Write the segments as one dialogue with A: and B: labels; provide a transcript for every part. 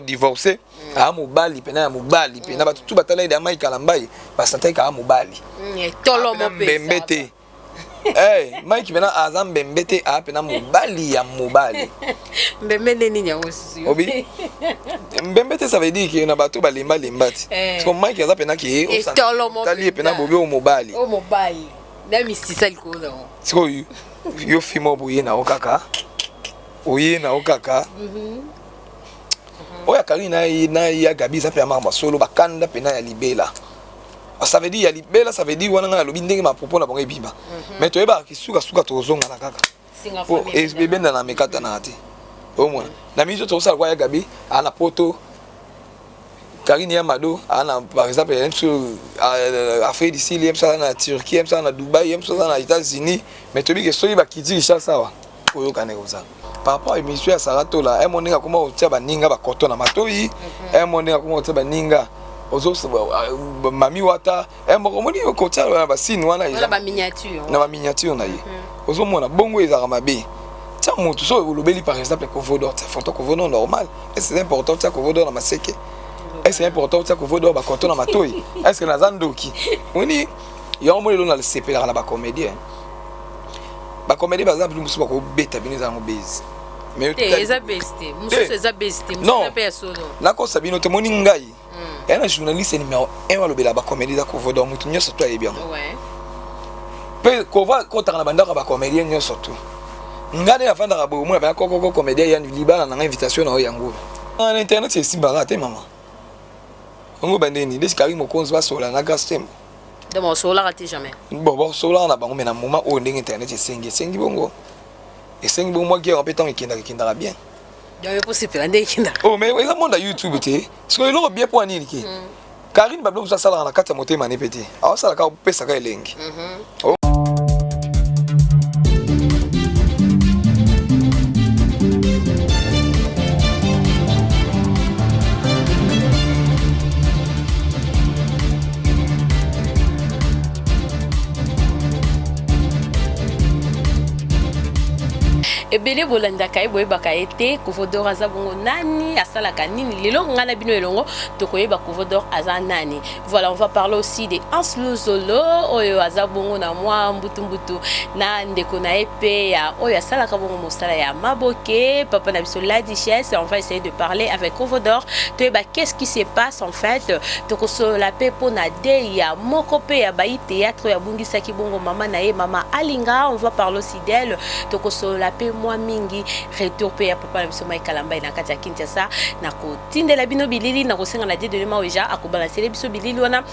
A: divorcé a mobali pena mobali pena ba tout batala ida mai kalambai ba santai ka mobali
B: tolo mo
A: bembete Mike pena azam bembete a pena mobali ya mobali
B: mbembete ni nyango susu
A: obi bembete ça veut dire que na bato balimba limbati so Mike aza pena ki
B: tolo mo
A: tali pena bobi o mobali
B: na mistisa likolo
A: so yo fimo boye na okaka oye na okaka oya kali na ya gabi ça fait mama solo bakanda pena ya libela ça veut dire ya libela ça veut dire wana ngana lobi ndenge mapopo na bongo biba mais to eba kisuka suka to zonga na kaka o esbebenda na mekata na ati o mona na mizo to sala kwa ya gabi ana poto Karine Yamado ana par exemple Afrique du Sud ça na Turquie ça na Dubaï ça na États-Unis mais to bi ke soyi ba kiti Richard sawa oyo kaneko ça par rapport à l'émission à Sarato là, un monde comment on ba ninga ba koto na matoi, un monde comment on ba ninga ozo mami wata, un monde ko tia ba sine wana
B: ila ba miniature.
A: Na ba miniature na ye. Ozo mona bongo ezaka mabe. Tia mutu so lobeli par exemple kovodo, tia photo kovodo normal. C'est important tia kovodo na maseke. C'est important tia kovodo ba koto na matoi. Est-ce que na zandoki? Oni yo mo le na le CP na ba comédien. Ba comédie par exemple musu ba ko beta bino za ngobezi.
B: Mais eza besté musu eza besté musu pe solo
A: na ko sabino te moni ngai un journaliste numéro 1 wa lobela ba comédie za ko vodo mutu nyoso to ayebi yango
B: ouais
A: pe ko va ko tanga banda ba comédien nyoso to ngade ya fanda ba mu ba ko comédien ya libala na invitation na yango na internet c'est si barate mama ngo bandeni desi kari mokonzi ba sola na gastem
B: de mon sola raté jamais
A: bon sola na bango mais na moment où internet c'est bongo et c'est bon moi qui en pétant et qui n'a bien
B: il y a possible la ndeki
A: oh mais il y a monde à YouTube té parce que il bien pour nini ki Karine bablo ça sala na kata motema ne pété ah ça la ka pesa ka elengi
B: ebele bolanda kai boyeba ka ete Kovodor aza bongo nani asala kanini lelo ngana bino elongo tokoyeba Kovodor aza nani. Voilà, on va parler aussi de Hans Luzolo oyo aza bongo na mwa mbutu na ndeko na epe ya oyo asala ka bongo mosala ya maboke papa na biso la duchesse. On va essayer de parler avec Kovodor toyeba qu'est-ce qui se passe en fait tokoso la pepo na de ya moko pe ya bayi théâtre ya bungisa ki bongo mama na ye mama Alinga. On va parler aussi d'elle tokoso la pe moi mingi retour pe ya papa na biso mai kalamba na kati ya Kinshasa na ko tindela bino bilili na ko senga na de maweja akobalancer biso bilili wana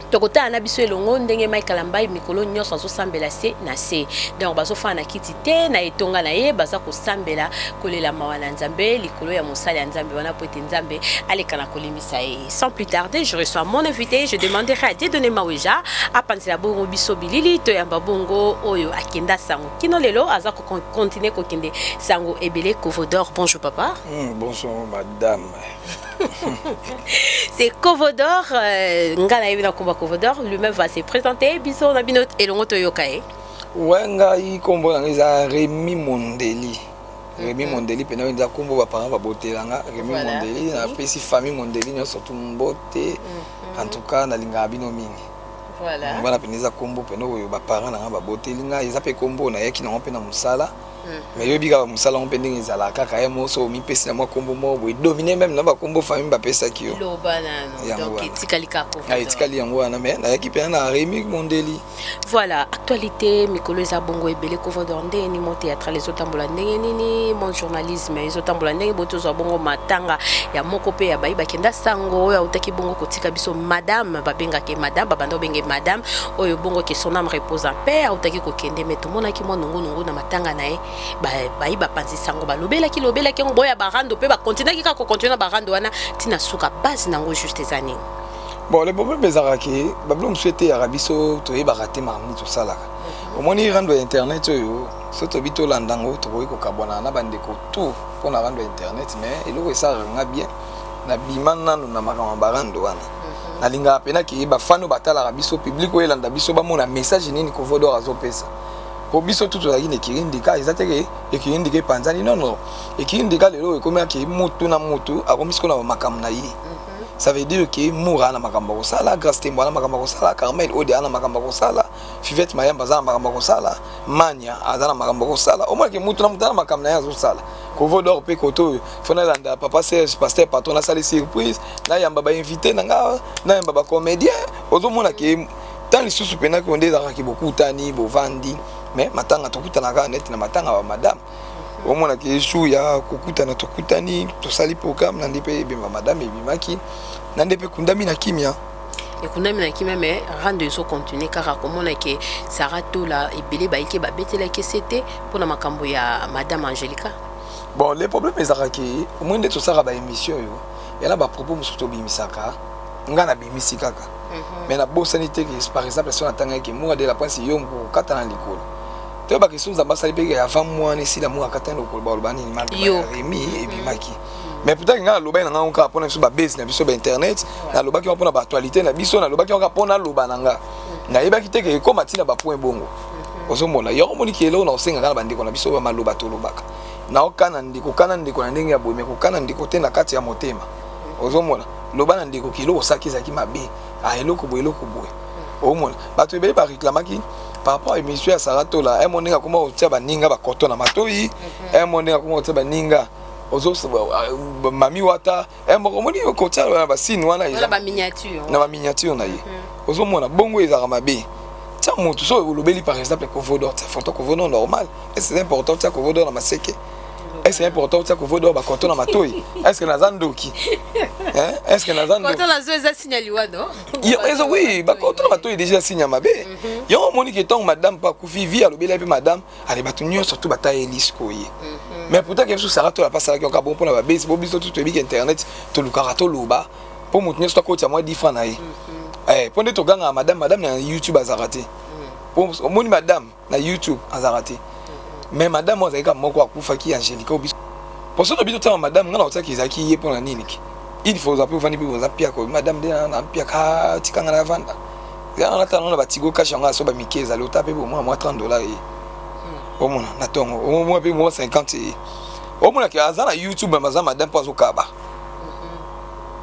B: tokota na biso elongo ndenge mai kalamba mikolo nyonso azo sambela se na se donc bazo fa na kiti te na etonga na ye baza ko sambela kolela mawana nzambe likolo ya mosali ya nzambe wana pote nzambe aleka na kolimisa ye. Sans plus tarder, je reçois mon invité. Je demanderai à Dieudonné Maweja à pansela bongo biso bilili to ya babongo oyo akenda sango kino lelo aza ko continuer ko kende sango ebele Kovodor. Bonjour papa.
A: Bonjour madame.
B: C'est Kovodor ngana yebina komba Kovodor lui-même va se présenter biso na binot elongo to yokae.
A: Ouais ngai kombo na eza Rémi Mondeli. Rémi Mondeli pena nza kombo ba parents ba botelanga Rémi Mondeli na pesi famille Mondeli nyo surtout mbote en tout cas na linga bino mingi.
B: Voilà.
A: Bana peneza kombo pena oyo ba parents na ba botelinga eza pe kombo na yaki na pena musala. Mais yo biga musala on pending ezala kaka ya moso mi pesi na mwa kombo mo bo dominer même na ba kombo famille ba pesa ki yo.
B: Lo banano donc etikali ka ko.
A: Ah etikali yango wana mais na yaki pena na Rémi Mondeli.
B: Voilà, actualité mikolo eza bongo ebele Kovodor ndenge ni mon théâtre les otambola ndenge nini mon journalisme les otambola ndenge boto zo bongo matanga ya moko pe ya bayi bakenda sango ya utaki bongo kotika biso madame babenga ke madame babando benge madame oyo bongo ke son âme repose en paix utaki ko kende mais tout mona ki mo nungu na matanga na ye bayi bapanzi sango balobela ki ngo boya barando pe ba continuer ki ka ko continuer barando wana tina suka base nango juste ezani.
A: Bon, le problème est que Bablo souhaité Arabiso to e baraté marmi tout ça là. Au moins il rendre internet yo, so to bito landango to ko kabona na bandeko tout pour na rendre internet mais il est ça nga bien. Na bimana na makama barando wana. Na linga pena ki ba fano batala Arabiso public o elanda biso ba mona message nini Kovodor azopesa. po biso tout la ne kirindika ezateke ekirindika panzani non ekirindika lelo ekomya ki mutu na mutu akomisko na makambo na yi. Ça veut dire que Moura na makambo ko sala, Grâce Tembo na makambo ko sala, Carmel Ode na makambo ko sala, Fivette Mayamba za makambo ko sala, Mania azana makambo ko sala. Au moins que mutu na mutu na makambo na ya zo sala. Kovo dor pe koto fona landa papa Serge pasteur patron na sala surprise, na yamba ba invité na nga, na yamba ba comédien. Ozo mona ke tant les sous pena ko ndeza ka ki beaucoup tani bo vandi, mais matanga tokuta na ga net na matanga ba madame. Au moins que jour ya kokuta na tokutani to sali programme na ndepe bima madame ebimaki na ndepe kundami na kimia
B: et kundami na kimia mais rendre so continuer car comment na ke Sarato la ebele ba ike ba betela ke c'était pour na makambo ya madame Angelica.
A: Bon les problèmes ezaraki au moins de tout ça ba émission yo ya na ba propos musuto bimisaka ngana bimisi kaka mais na bo sanité que par exemple si on attend que moi de la prince yo ko kata na likolo. Tu as question d'ambassadeur payé avant moi ici la moi katana au Kolba ni mal Rémi et bimaki mais peut-être nga loba na nga on sur ba base na biso ba internet na loba ki on pona ba actualité na biso na loba ki on pona loba na nga na yeba ki te ke ko matina ba point bongo ozo mona yo moni ki elo na osenga na bandiko na biso ba maloba to lobaka na okana ndiko na ndenge ya boye me ko kana ndiko te na kati ya motema ozo mona loba na ndiko ki lo osaki zaki mabe a eloko boye o mona ba to ebele ba réclamaki par rapport à monsieur Sarato là un monde comment otia baninga ba koto na matoi un monde comment otia baninga ozo mami wata un monde ko tia ba sine wana
B: eza ba miniature
A: na ba miniature na ye ozo mona bongo ezaka mabe tia mutu so lobeli par exemple Kovodor tia photo Kovodor normal et c'est important tia Kovodor na maseke. Est-ce que c'est important que vous devez bakoto na matoi? Est-ce que nazandoki? Hein? Est-ce que nazandoki?
B: Quand on a déjà signalé non?
A: Oui, bakoto na matoi déjà signé mabe. Yo moni que ton madame pas kufi vi alobela pe madame, allez batunyo surtout bataille lisco yi. Mais pourtant que Sarato la passe avec un bon pour la base, bo biso tout big internet, to lukara to loba, pour mutunyo sto ko tia moi 10 francs na yi. Eh, pour to ganga madame na YouTube azarate. Pour moni madame na YouTube azarate. Mais madame moi zaka moko akufa ki Angelica obiso pour ça obito ta madame ngana otaki ezaki ye pona nini ki il faut zapi vandi bi zapia ko madame de na pia ka tikanga na vanda ya na ta na batigo kasha nga so ba mikeza le tape bo moi $30 yi o mona na tongo o moi pe moi 50 yi o mona ki azana YouTube maza madame pas okaba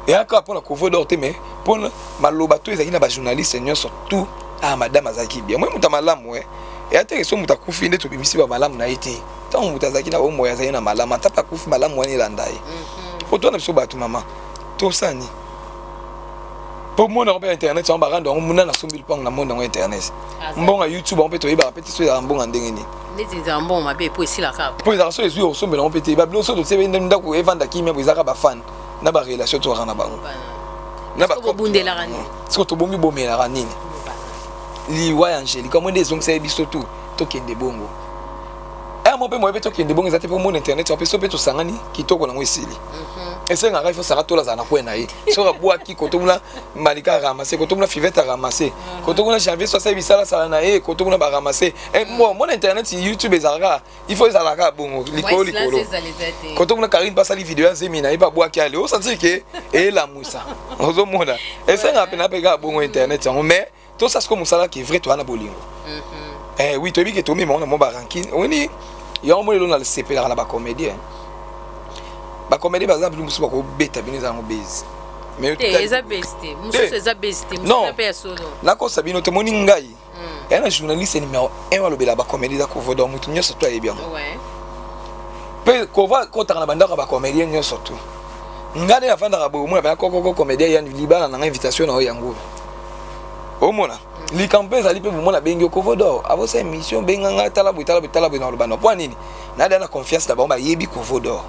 A: et aka pona Kovodor te mais pona maloba to ezaki na ba journaliste nyonso tout ah madame azaki bien moi muta malamu et à tes muta kufi nde to bimisi ba malamu na ite tant muta zaki na omo ya zaki na malamu tapa kufi malamu wani landai poto na biso batu mama to sani pour moi na internet on ba rendre on muna na sombi pang na monde na internet mbonga YouTube on peut to yeba petit so ya mbonga ndenge ni
B: ndezi za mbonga mabe po esila ka
A: po za so ezu o sombi na on peut ba blo so to sebe ndako evanda kimia bozaka ba fan na ba relation to rana bango
B: na ba ko bundela rani
A: so to bombi bomela rani liwa Angelica comment des ongsa biso tout tokende bongo mon pe mo pe tokende bongo ezate po mon internet on peut so pe to sangani kitoko na ngwesili esenga nga ifo Sarato la zana kwena yi so rabua ki kotomula malika ramasser kotomula Fivette ramasser kotomula janvier so sa bisala sala na kotomula ba ramasser mon internet YouTube ezara il faut ezalaka bongo likolo kotomula Karine passa les vidéos zemi na iba bua ki ale o sentir que la musa ozo mona esenga pe na pe ga bongo internet mais tout ça c'est comme ça là qui est vrai toi na bolingo oui tu dis que tu mets mon barankin oni ya on le na le CP la ba comédien ba comédien par exemple musu ba ko beta biniza ngo base mais
B: eza beste musu eza beste musu pe solo
A: na ko sabino te moni ngai un journaliste numéro 1 wa lobela ba comédien za ko vodo mutu nyoso to bien
B: ouais
A: pe ko va ko ta na banda ba comédien nyoso to ngade afanda ka bo mo ba ko comédien ya libana na invitation na yango o mona li campes ali pe mona bengi Kovodor avo sa émission benganga tala bu na lobano po nini na dana confiance na ba yebi Kovodor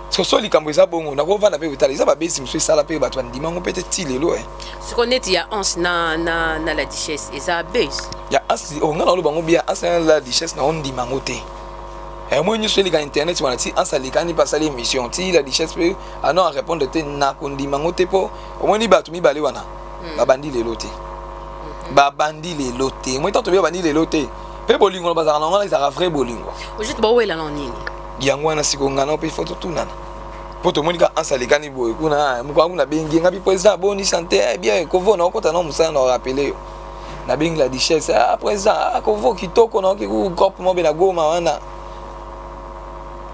A: so li campes za bongo na ko vana pe butala za ba besi mso sala pe batwa ndimango peut-être tilelo
B: ce qu'on est il y a 11 na la duchesse et ça base
A: ya asi o ngana lobango bia asa la duchesse na on ndimango te moi nous sur internet voilà si en salikani pas sali émission ti la duchesse pe non à répondre te na ko ndimango te po au moins ni batu mi bale wana babandi le loté babandi le loté moi tant to bien bandi le loté pe bolingo bazara na ngala izara vrai bolingo
B: juste ba wela na nini
A: yango wana sikonga na pe photo tunana poto monika ansalikani boy kuna mukwangu na bengi ngapi président boni santé bien ko vona okota na musana na rappeler na bing la duchesse président akovo kitoko na ko groupe mo be na goma wana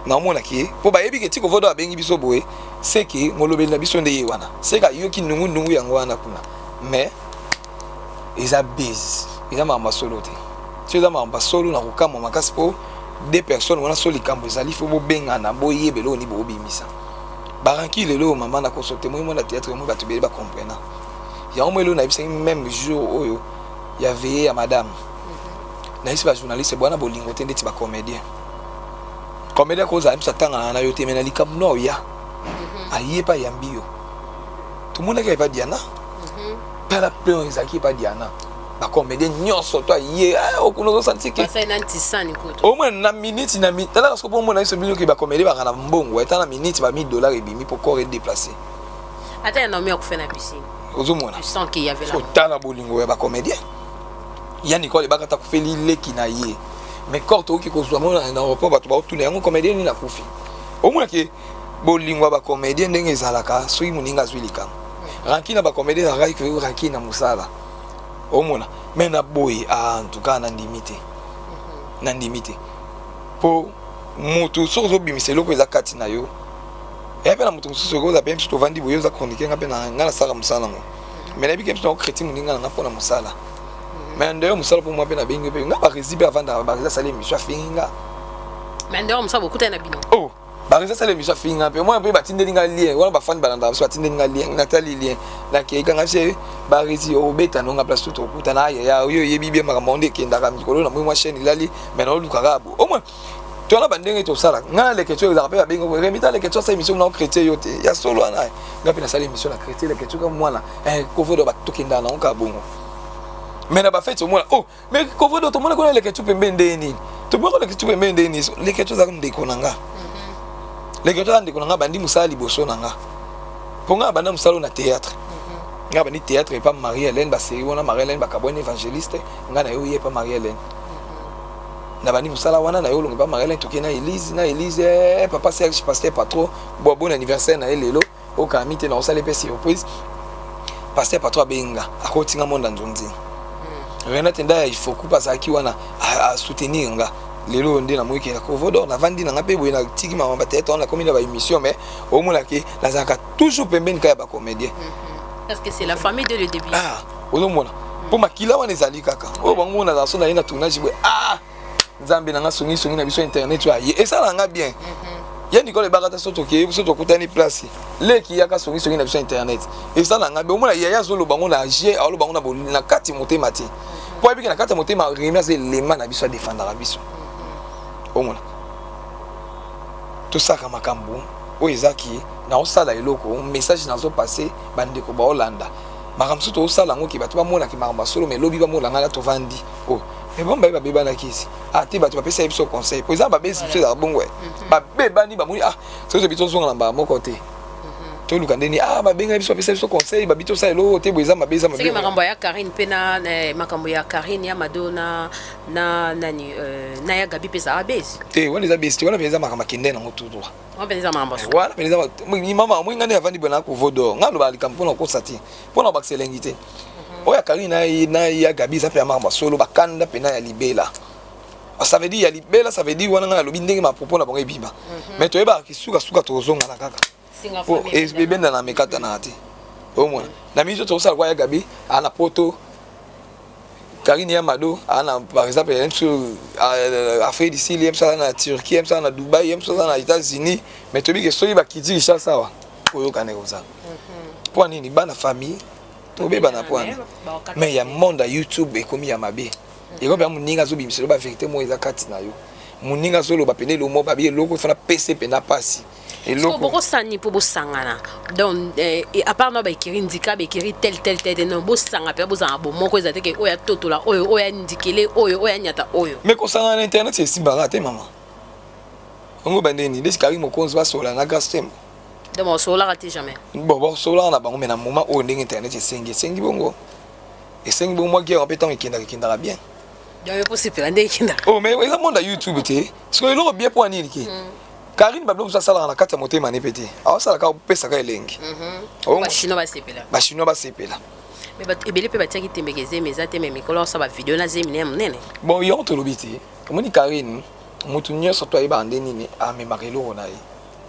A: na mona ki po ba yebi ke tiko vodo abengi biso boye c'est que ngolobeli na biso ndeye wana c'est ka yoki nungu yango wana kuna mais eza base eza mamba solo te tu eza mamba solo na kokama makasi po deux personnes wana soli kambo ezali fo bo bengana boyebelo ni bo bimisa baranki lelo mama na kosote moi na théâtre moi bato bele ba comprendre ya au moins na biso même jour oyo ya veillé à madame na isi ba journaliste bwana bolingo te ndeti ba comédien comédien ko za msa tanga na yo te mena likam no ya aye pa yambio tout le monde qui pas Diana pas la plein ezaki pas Diana ba comédien nyonso to aye okuno senti que
B: ça na ntisani koto
A: au moins na minute na minute là parce que pour moi na iso bilo ki ba comédien ba kana mbongo eta na minute ba $1000 ebimi pour corps déplacer
B: ata na mieux ko faire na piscine
A: ozomona
B: tu sens qu'il y avait là
A: tala bolingo ya ba comédien ya Nicole bakata ko feli leki na ye mais quand tu ko zo mona na rapport ba to ba tourner yango comédien ni na kufi au moins que bolingo ba comédien ndenge ezalaka soki muninga zwilika rankina ba comédien rakai ko rankina musala omona mais na boy en tout cas na limité po mutu sozo bimise loko eza kati na yo et na mutu sozo ko za pem to vandi boyo za chroniquer ngape na ngala saka musala ngo mais na bi kem to chrétien muninga na pona musala mais ndayo musala pour moi pe na bengi pe nga ba résiber avant da ba résiber salé monsieur finga
B: mais ndayo musala beaucoup na bino
A: oh ba résiber salé monsieur finga pe moi pe ba tindeli nga lien wala ba fan balanda ba tindeli nga lien na tali lien na ke nga se ba résiber o beta no nga place tout okuta na ya yo yebi bien makambo kenda ka mikolo na moi chaîne ilali mais na luka rabo au moins tu as bandenge to sala nga le kecho za pe bengo remita le kecho sa émission na chrétien yote ya solo ana nga pe na sala émission na chrétien le kecho ka mwana kovodo ba tokenda na onka bongo mais na ba fait au moins oh mais kovodo to mona ko le kecho pembe ndeni to mona le kecho pembe ndeni le kecho za ndeko nanga le kecho za ndeko nanga bandi musali boso nanga ponga banda musalo na théâtre nga bandi théâtre et pas Marie-Hélène ba série wana Marie-Hélène ba kabone évangéliste nga na yo ye pas Marie-Hélène na bani musala wana na yo longi ba Marie-Hélène to kena Élise papa Serge pasteur pas trop bon anniversaire na lelo o kamite na osale pe surprise pasteur pas trop benga akotinga monda nzonzi Rien tenda il faut couper ça qui wana à soutenir nga lelo ndé na moiki na kovodo na vandi na ngape boye na tiki mama batete on a commis la émission mais au moins là que la zaka toujours pembeni ka ba comédien
B: parce que c'est la famille dès le début
A: au moins pour makila wana ezali kaka o bango na za so na ina tournage boye nzambe na nga songi na biso internet yo aye et ça la nga bien ya Nicole bakata soto ke soto kutani place leki yaka songi na biso internet et ça la nga bien au moins ya zo lo bango na j alo bango na bolina na kati motema ti po ebiki na kati motema remia c'est lema na biso défendre la biso au moins tout ça kama kambu o ezaki na osala eloko message na zo passer bande ko ba Hollanda makamso to osala ngo ki bato ba mona ki makamba solo mais lobi ba mona ngala to vandi oh mais bon ba beba na kisi ti bato ba pesa biso conseil pour exemple ba besi biso za bongo ba beba ni ba moni so so biso zonga ba moko te to luka ndeni ba benga biso pesa biso conseil ba bito sa elo te boza mabeza
B: c'est makambo ya Karine pena makambo ya Karine ya Madonna na nani na ya Gabi pesa abesi
A: te wana za besi wana pesa makambo kende na motudo
B: on pesa makambo
A: wana pesa mama mwinga ne avandi bona ko vodo ngalo ba likampo na ko sati pona ba excelengité oya Karine na ya Gabi ça fait makambo solo ba kanda pena ya libela ça veut dire ya libela ça veut dire wana ngalo bindenge ma propos na bonga biba mais to eba kisuka suka to zonga na kaka et bébé na mekata na ati au moins na mizo to sala kwa ya Gabi ana poto Karine ya Mado ana par exemple Afrique d'ici il ça na Turquie ça na Dubaï ça na États-Unis mais to bi que soyi ba kiti cha sawa koyo kaneko ça pour nini bana famille to be bana point mais ya monde à YouTube et comme ya mabe et comme muninga zo bimiselo ba vérité mo eza kati na yo muninga zo lo ba pene lo mo ba bi loko fana PC pena pasi et loko
B: boko sani po bosangana donc à part no ba ekiri ndika ba ekiri tel non bosanga pe bozanga bo moko eza teke oya totola oya ndikele oya nyata oyo
A: mais ko sangana internet c'est simbara te mama ngo bandeni desi kari mokonzi ba sola na gastem
B: donc on sola raté jamais
A: bon sola na bango mais na moment o ndenge internet sengi bongo et sengi bongo moi guerre en pétant ekenda bien
B: donc possible ndenge kinda
A: oh mais eza monde YouTube te parce que lo bien pour nini ki Karine bablo za sala na kati ya motema ne pete awa sala ka pesa ka elengi
B: ba chinois ba sepela mais ebele pe batiaki tembeke zemi eza te me mikolo osala bavideo na zemi ne ya monene
A: bon yo tolobi te omoni Karine motu nyonso to ayeba nde nini amemaka eloko na ye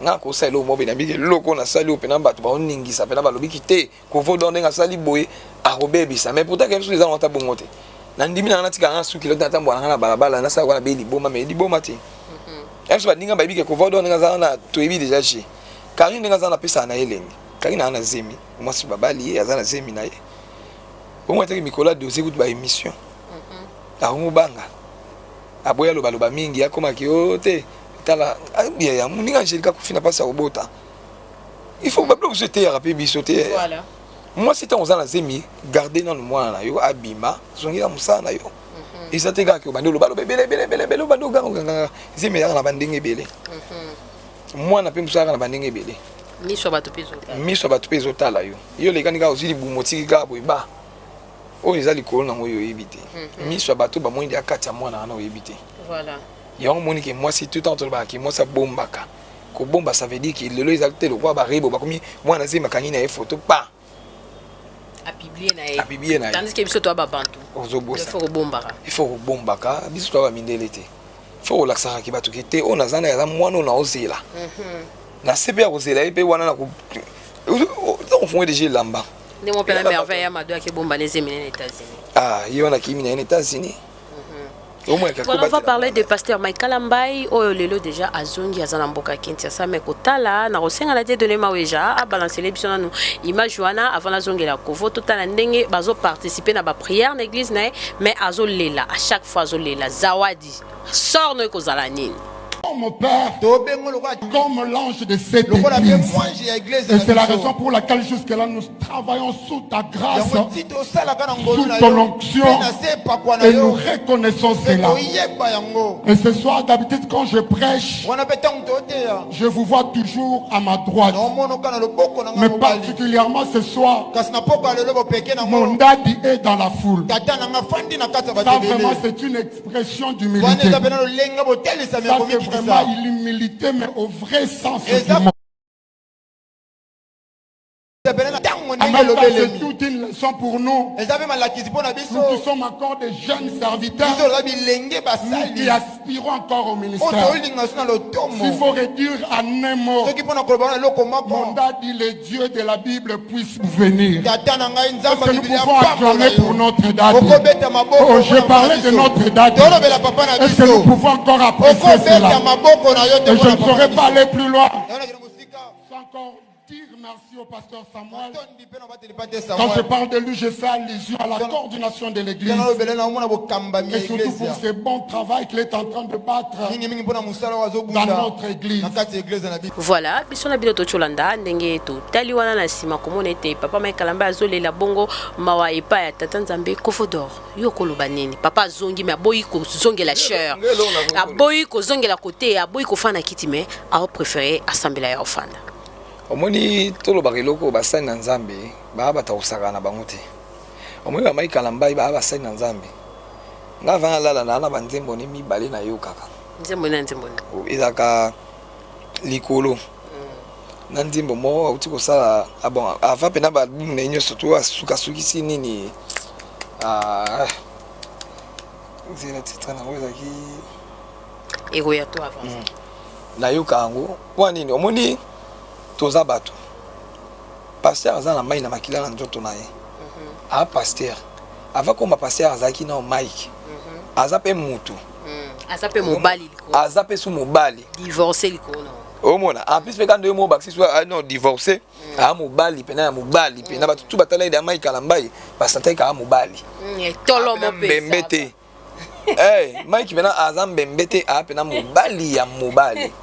A: nga kosala eloko mobe na biki eloko nasali oyo mpena bato baoningisa mpena balobiki te kovodo ndenge asali boye akobebisa mais pourtant kebiso eza nata bongo te nandimi nanga natika nga suki lote natambwana nga na balabala nasala kwana be liboma mais liboma te biso badinga bayebike kovodo ndenge azala na toyebi déjà che Karine ndenge azala na pesaka na ye elenge Karine aza na zemi mwasi babali ye aza na zemi na ye bongo ataki mikolo adosie kutu baémission akomobanga aboya loba mingi akomaki o te tala ya moninga Angélique akufina mpasi ya kobota il faut babilo biso eteyaka mpe biso te mwasi ntango oza na zemi garde nano mwana na yo abima zongela mosala na yo eza te kaka obandi olobaloba ebele obandi oganga zemi ezaka na bandenge ebele mwana mpe mosu azaka na bandenge ebele
B: miso
A: ya bato mpe ezotala yo yo lekani kaka ozwi libumu otiki kaka boye ba oyo eza likolo nango oyo oyebi te miso ya bato bamoindi ya kati ya mwana wana oyebi te yango moni ke mwasi tout temps tolobaka ke mwasi abombaka kobomba ça veut dire ke lelo eza te lokwa barebo bakomi mwana zemi akangi na ye photo pa apiblie na ye
B: tandis que biso toa babantu
A: il faut kobombaka biso toa bamindele te il faut kolakisaka ke bato ke te oyo naza na aza mwana oyo naozela na se mpe ya kozela ye mpe wana na ofongo deja elamba
B: nde mo mpena merveille ya mado akebomba nezemi na États-Unis
A: ye wana kimi na ye na États-Unis.
B: Voilà, on va parler de pasteur Michael Mbai. Oh, lelo déjà azongi azana mboka Kinshasa mais kotala na rosenga la de donner maweja a balancer les bisona nous image wana avant la zongi la kovo totala ndenge bazo participer na ba prière na église na mais azo lela à chaque fois azo lela zawadi sort no kozala nini
C: mon père, comme l'ange de cette église. Et c'est la raison pour laquelle jusque-là nous travaillons sous ta grâce, sous ton onction, et nous reconnaissons cela. Et ce soir, d'habitude, quand je prêche, je vous vois toujours à ma droite. Mais particulièrement ce soir, mon daddy est dans la foule. Ça, vraiment, c'est une expression d'humilité. Ça, c'est vraiment l'humilité, mais au vrai sens du mot. C'est toute une leçon pour nous. Nous qui sommes encore des jeunes serviteurs, nous qui aspirons encore au ministère. S'il faut réduire en un mot, mon daddy, le Dieu de la Bible, puisse venir. Est-ce que nous pouvons acclamer pour notre daddy? Oh, je parlais de notre daddy. Est-ce que nous pouvons encore apprécier cela? Et je ne saurais pas aller plus loin. Sans encore dire merci au pasteur Samuel. Quand je parle de lui, je fais allusion à la coordination de l'église. Et surtout pour ce bon travail qu'il est en train de battre dans notre église.
B: Voilà, biso na biloto cholanda ndenge to tali wana na sima komona ete papa Michael Mbai azolela bongo mawa epa ya tata Nzambe Kofodor yo koloba nini papa zongi me aboyi ko zongela cher aboyi ko zongela côté aboyi ko fana kiti me a préféré assembler ya ofanda
A: omoni tolobaka eloko basali na Nzambe baa batakosaka na bango te omoni ba Michael Mbai baa basali na Nzambe nga vanga lala na banzembo ni mibale na yo kaka
B: nzembo na nzembo
A: ezaka likolo na nzembo moko auti kosala bon avant pena balbum na nyonso to asukasukisi nini zela titre na ezaki
B: ego ya to avant
A: na yo kango kwa nini omoni toza bato pasteur aza na mai na makila na nzoto na ye pasteur avant koma pasteur azaki na Mike aza pe mutu
B: aza pe mobali liko
A: aza pe su mobali
B: divorcé liko no
A: omona en plus quand deux mots baxi soit non divorcé mobali pena ya mobali pena bato tout batala de Michael Mbai basanta ka mobali
B: tolo mo pe
A: mbete Mike bena azam mbete pena mobali ya mobali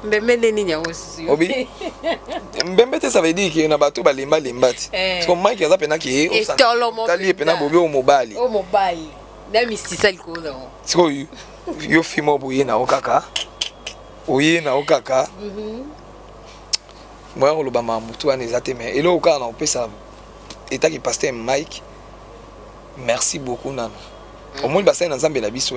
B: mbembe nini ya osi
A: obi mbembete ça veut dire que na bato balimba limbati so Mike aza pena ki tali pena bobe o mobali
B: na misisa liko no
A: so yo fimo boye na okaka oye na okaka moi on le ba mamutu an ezate mais et là au cas on peut ça état qui pasteur Mike merci beaucoup nano au moins bassin na Nzambe na biso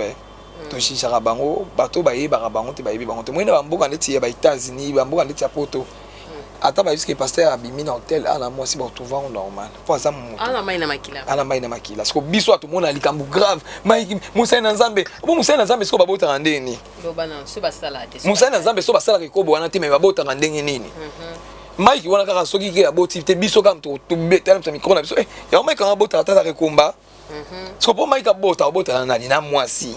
A: to chichara bango bato ba yeba bango te ba yebi bango te moi na bamboka ndeti ya ba États-Unis bamboka ndeti ya poto ata ba jusque pasteur abimi na hôtel ana moi si ba trouver normal pour ça mon
B: ana mai na makila
A: parce que biso tout monde a likambu grave Mike Musa na Nzambe bo Musa na Nzambe so ba bota ndeni
B: bo bana so ba sala te
A: Musa na Nzambe so ba sala ko bo wana te me ba bota ndenge nini Mike wana kaka soki ke aboti te biso kam to beta na micro na biso ya Mike ka bota ata ka komba so po Mike abota na nani na mwasi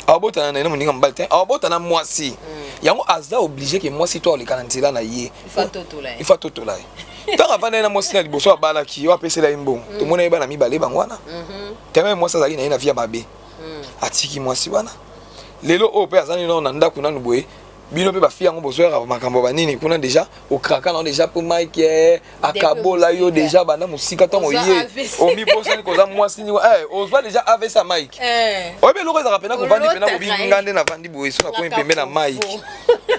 A: abota na moninga mbate abota na mwasi yango aza obligé que mwasi to le kanantila na ye il faut totola tant avant na mwasi na liboso abala ki yo apesela imbo to mona yeba na mibale bangwana teme mwasi azali na ye na via babe atiki mwasi wana lelo o pe azali na ndako na nuboye bino pe ba fi yango bozo ya makambo banini kuna déjà au kraka na déjà pour Mike akabola yo déjà bana musika tango ye o mi bosa ni koza mwasi ni on va déjà avec ça Mike o be loko za rapena ko vandi pena ko bingande na vandi boye so na ko pembe na Mike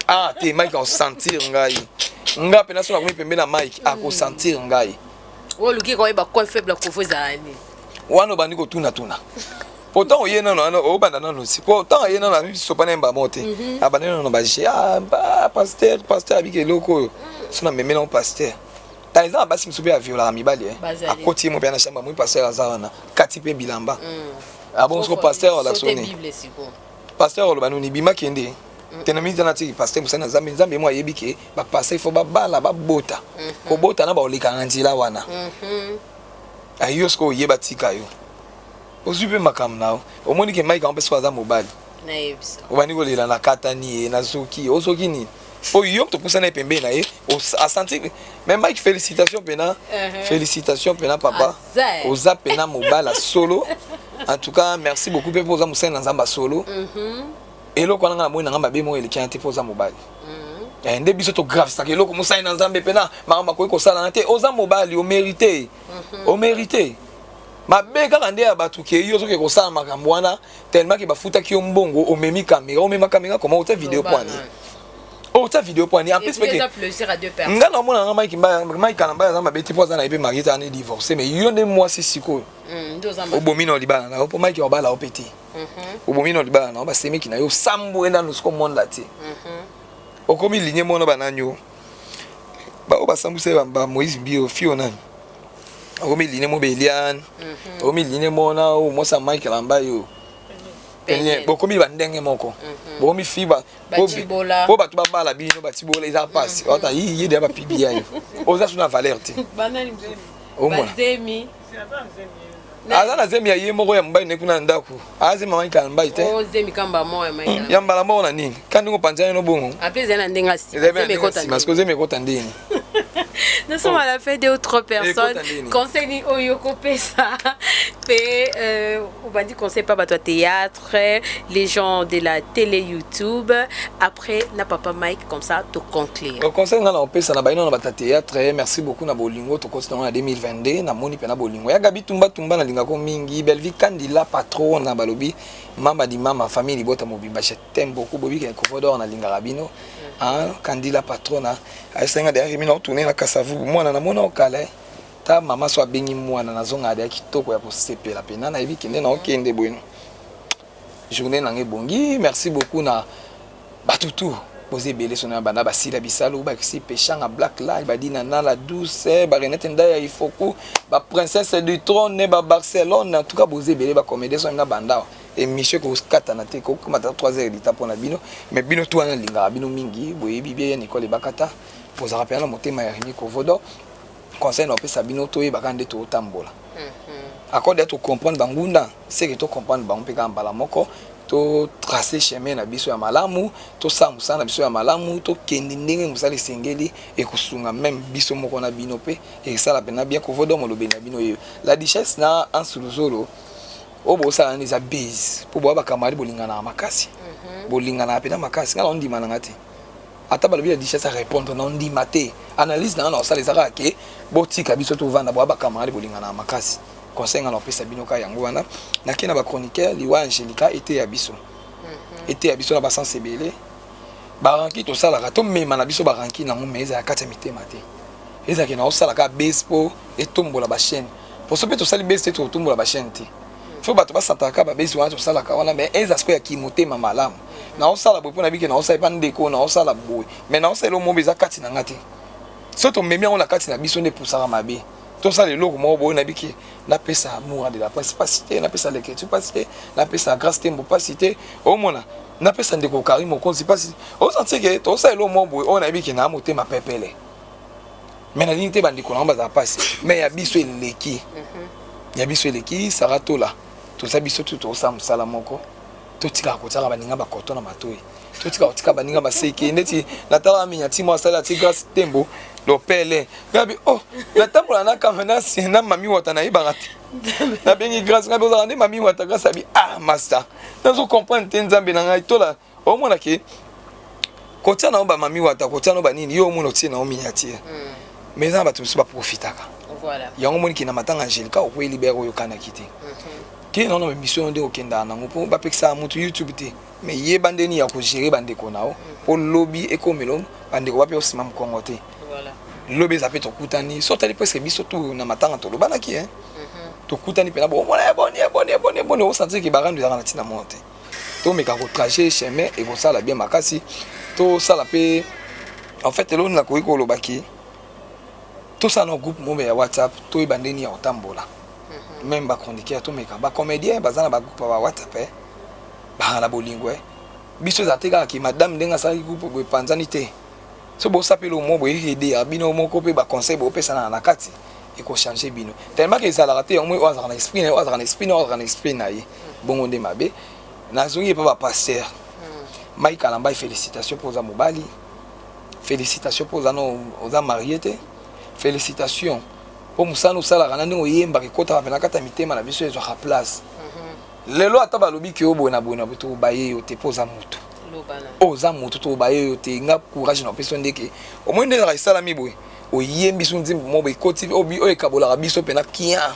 A: ah te Mike on sentir ngai nga pena so na ko pembe na Mike a ko sentir ngai
B: o luki ko ba ko faible ko fozani
A: wana bandi ko tuna pourtant il y a non si pourtant il y a non so pas n'imba monter abandonner non ba pasteur avec loko so na memela pasteur par exemple basi msupe a viola mibali a côté mo bien na chamba mo pasteur azana kati pe bilamba ah bon so pasteur la sonné pasteur lo banuni bima kende tena mi tana ti pasteur musana Nzambe mo yebike ba pasteur il faut ba bala ba bota ko bota na ba olika nzila wana ayo sko yeba tika yo ozupe makamnao omoni ke Mike ampesi waza mobali
B: na yebisa
A: obani kolela na katani na zoki ozoki ni oyo to pousa na pembe na ye a senti mais Mike félicitations pena papa oza pena mobala solo en tout cas merci beaucoup pe poza musa na Nzamba solo eloko na moi na ngamba be mo eleki ante poza mobali nde biso to grave ça que eloko musa na Nzambe pena makamba ko sala na te oza mobali o mérité mabe kaka nde ya bato ke yo soki kosala makambo wana tellement ke bafutaki yo mbongo omemi kamera comment ota vidéo poani en plus nga na mona nga Mike na mbaya za mabeti po za na ebe marita ane divorcé mais yo nde mwasi siko obomi na libala na opo Mike obala opeti obomi na libala na ba semeki na yo sambo enda no siko monde la ti okomi ligne mona bananyo ba obasambuse ba Moïse Bio fio nani omi line mo Belian omi line mo na o mo sa Mike lamba yo penye bokomi bandenge moko bokomi fiba po batu babala bino batibola eza passe ota yi de ba pibia yo oza suna valeur te
B: banani bazemi
A: azana zemi ya ye moko ya mbai nekuna ndako azemi Mike lamba ite
B: o zemi kamba mo ya Mike
A: ya mbala mo na nini kandi ngo panzana no bongo
B: apeza na ndenga si zemi kota
A: ndeni.
B: Nous sommes à la fête d'autres personnes. Conseil Oyoko Pesa. On va dire conseil pas toi théâtre, les gens de la télé YouTube. Après, n'a papa Mike comme ça, te conclure.
A: Le conseil na Pesa na baino na bata théâtre. Merci beaucoup na bolingo to continue en 2022 na moni pena bolingo. Ya gabi tumba na linga ko mingi. Belvi Kandila patron na balobi. Mama di mama famille bota mobimba. Je t'aime beaucoup bobi ke Kovodor na linga rabino. Kandila patrona asenga de mino tourner na kasavu mwana na mona okale ta mama so abengi mwana na zonga de kitoko ya kosepela pena na ebi kende na okende bueno journée na ngebongi merci beaucoup na batutu posé belé sona bana basila bisalo ba kisi pechanga black live badina na la douce ba renette ndaya ifoku ba princesse du trône ba Barcelone en tout cas posé belé ba comédie sona banda et monsieur ko skata na te ko kuma 3h d'ita pona bino mais bino to na linga bino mingi boye bibie ni ko le bakata poza rapela motema ya Rémi Kovodo conseil na pesa bino to e bakande to tambola accorde to comprendre bangunda c'est que to comprendre ba mpeka mbala moko to tracer chemin na biso ya malamu to samusa na biso ya malamu to kende ndenge musali sengeli e kusunga même biso moko na bino pe e sala pena bien Kovodo molobe na bino yo la richesse na en suluzolo obo sala ni za base po bo ba kamari bolingana makasi bolingana pena makasi ngala ondima na ngati ata balobi ya richesse à répondre na ondima te analyse na na sala ezaka ke botika biso to vanda bo ba kamari bolingana makasi conseil ngala pesa bino ka yango wana na kena ba chroniqueur liwa Angelica était ya biso na ba sensibele ba ranki to sala ka to mema na biso ba ranki na mumeza ya kati mitema te ezaki na osala ka base po etombola ba chaîne pour so pe to sali base to tombola ba chaîne te faut bato basantaka ba base wana to sala ka wana mais eza sko ya kimotema malamu na osala bo pona bike na osala pa ndeko na osala boy mais na osala mo beza kati na ngati so to memi on la kati na biso ne poussara mabe tout ça les loko mo bo na biki na pesa amour de la presse pas cité na pesa l'écriture pas cité na pesa grâce tembo pas cité au mona na pesa ndeko Karim okonzi pas cité o sentir que tout ça lo mo bo on na biki na motema pepele mais na limité bandeko na baza pas mais ya biso eleki ya biso eleki sarato là tout ça biso tout ça musala moko to tika ko tsaka baninga ba koto na matoi to tika baninga ba seki ndeti na tala minya timo sala ti grâce tembo lo pele gabi oh na tambola na kamena sina mami wata na ibarati na bengi grâce ngabi ozana mami wata grâce abi master nazo comprendre te nzambe na ngai tola o mona ke kotia na ba mami wata kotia no ba nini yo mona tie na o miniature mais ça ba tout ba profitaka
B: voilà
A: yango moni ki na matanga angelica o ko libérer o yokana kiti ki non non mission de okenda na ngopo ba peksa mutu YouTube te mais ye bandeni ya ko gérer bandeko nao po lobby ekomelo bandeko ba pe osima mkongo te
B: voilà
A: lobby za pe to kutani sotali presque biso tout na matanga to lobana ki to kutani pe na bon bon o sentir ki barandu za na tina monte to me ka ko tracer chemin et ça la bien makasi to ça la pe en fait lo na ko lobaki tout ça dans groupe mo ya WhatsApp to bandeni ya otambola même ba chroniqueur to meka ba comédien bazana ba groupe ba WhatsApp ba la bolingo biso za teka ki madame ndenga sa groupe bo panzani te so bo sapelo mo bo aider abino moko pe ba conseil bo pesa na kati e ko changer bino tellement que ça la raté au moins oza na esprit na yi bongo nde mabe na zongi pa ba pasteur Mike Kalamba félicitations pour za mobali félicitations pour za no oza marié te félicitations pour musano sala kana ndingo yemba ki kota na kata mitema na biso ezo ha place lelo ataba lobi ki obona buto baye yo te poza mutu
B: lobana
A: oza mutu to baye yo te nga courage na peso ndeke o mwende na sala mi boy o yembi so nzimbo mo be koti obi o ekabola biso pena kia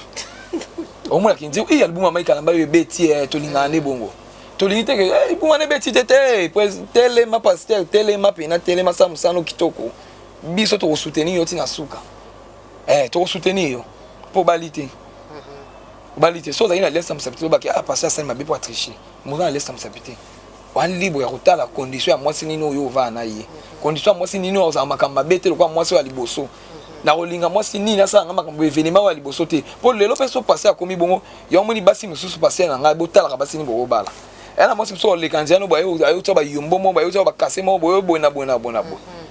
A: o mona ki nzi e album Mike Kalamba yo beti to linga ne bongo to linite ke e buma ne beti tete tele ma pasteur tele ma pena tele ma samusano kitoko biso to soutenir yo tina suka to soutenir yo pour balité so ça il a laissé me s'appeler ba ki passer ça m'a bien pour tricher moi on laisse me s'appeler on libre ya kota la condition moi sinino yo va na ye condition moi sinino za makamba bete kwa moi so ya liboso na rolinga moi sinini na sa ngamba kambo événement wa liboso te pour lelo pe so passer a komi bongo yo moni basi mususu passer na ngai botala ka basi ni bo bala ela moi so le kandiano ba yo ayo to ba yombo mo ba yo to ba kase mo bo bona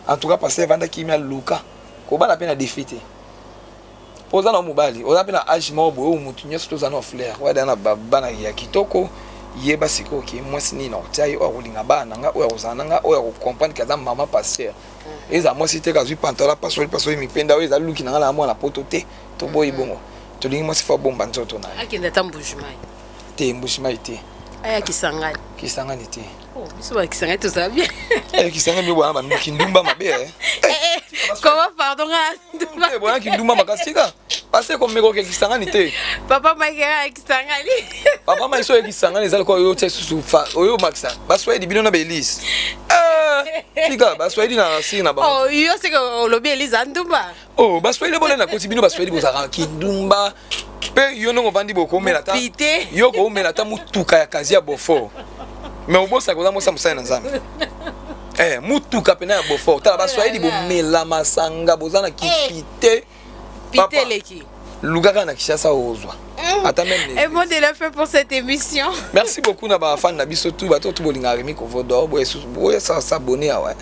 A: en tout cas passer vanda kimia luka ko bala pe na défité ozana mobali oza pe na age mo bo mutu nyeso to zana fleur wada na bana ya kitoko yeba siko ki mwasi ni na otai o rolinga bana nga o ozana nga o comprendre que za mama pasteur eza mwasi te ka zui pantola pasoli mi penda o eza luki na la mo na poto te to boy bongo to lingi mwasi fa bomba nzoto na
B: akenda tambujumai
A: te mbushimai te
B: aya kisangani te oh biso ba kisangani to za bien
A: kisangani mi bwana ba kindumba mabe
B: comment pardon
A: ndumba bwana kindumba makasika parce que meko ke kisangani te
B: papa makera kisangani
A: papa mai so kisangani zali ko yo tsusu fa oyo makisa baswa di bino na belis fika baswa di na sina ba
B: oh yo se ko lobi Elisa ndumba
A: oh baswa di bona na ko bino baswa di bozaka kindumba pe yo no vandi boko mela ta yo ko mela ta mutuka ya kazi ya bofo mais obosa ko za mosa musana na nzambe mutuka pena ya bofo tala baswa di bo mela masanga bozana kipite
B: Piteleki.
A: Lugaka na Kishasa ozwa. Ata même.
B: Et bon de la fin pour cette émission.
A: Merci beaucoup na ba fan na biso tout bato tout bolinga remi ko vodo boye ça s'abonner ouais.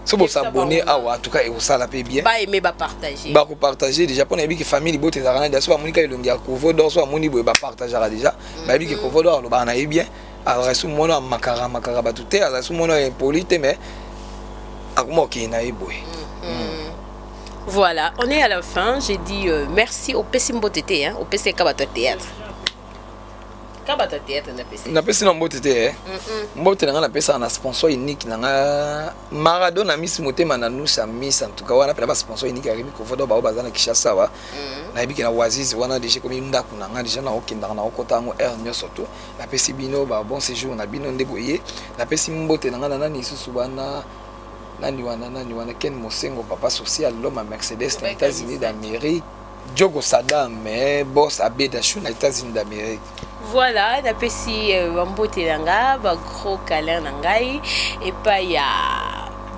A: So bo s'abonner en tout cas et ça la paie bien.
B: Ba aimer ba partager.
A: Ba ko partager déjà pour na bi que famille bote za kana so monika ilongia ko vodo so moni boye ba partager déjà. Ba bi que ko vodo lo ba na bien. Alors so mono makara batute alors so mono impolite mais akuma ki na iboy.
B: Voilà, on est à la fin. J'ai dit merci au Pessimbo Tété, au PC Kabato Théâtre. Kabato Théâtre,
A: na PC na Mbote Tété. Mbote na pesa na sponsor unique na Maradona Miss Motema na Nusa Miss en tout cas wana pela sponsor unique ya Remi Kovodo ba bazana Kishasa wa. Na biki na Oasis wana déjà comme inda kuna nga déjà na okenda na okota ngo air nyoso to. Na PC bino ba bon séjour na bino ndeboye. Na PC Mbote na nani susu bana nani wana Ken Mosengo papa social l'homme à Mercedes aux États-Unis d'Amérique Diogo Saddam boss Abedachou aux États-Unis d'Amérique.
B: Voilà, na pesi Wambote nanga ba gros câlin nangai et pas ya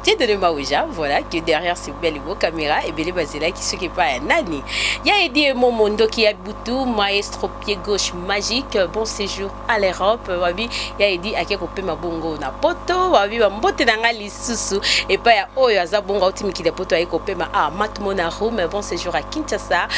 B: Tiens de Maouja, voilà, qui est derrière ces belles beaux caméras, et Bélé Bazela qui s'occupe pas à Nani. Ya Edi mon mondo qui a Boutou, maestro pied gauche magique, bon séjour à l'Europe, wabi, ya Edi a quelque peu ma bongo na poto, wabi, ma mbote nanga lisusu, et pas ya oyo aza bongo ultime qui de poto a coupé ma mat monarum, bon séjour à Kinshasa,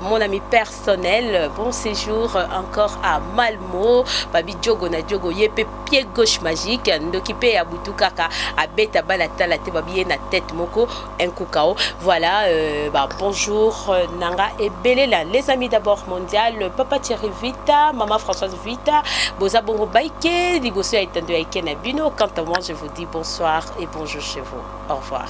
B: mon ami personnel, bon séjour encore à Malmo, babi Diogo na Diogo, yepe pied gauche magique, ndokipe ya Boutou kaka, a beta balata la tebabie na tête moko un koukao. Voilà, bonjour Nanga et Belela, les amis d'abord mondial, papa Thierry Vita, maman Françoise Vita, boza bongo baike, liboso ya itando ya ikena bino. Quant à moi, je vous dis bonsoir et bonjour chez vous. Au revoir.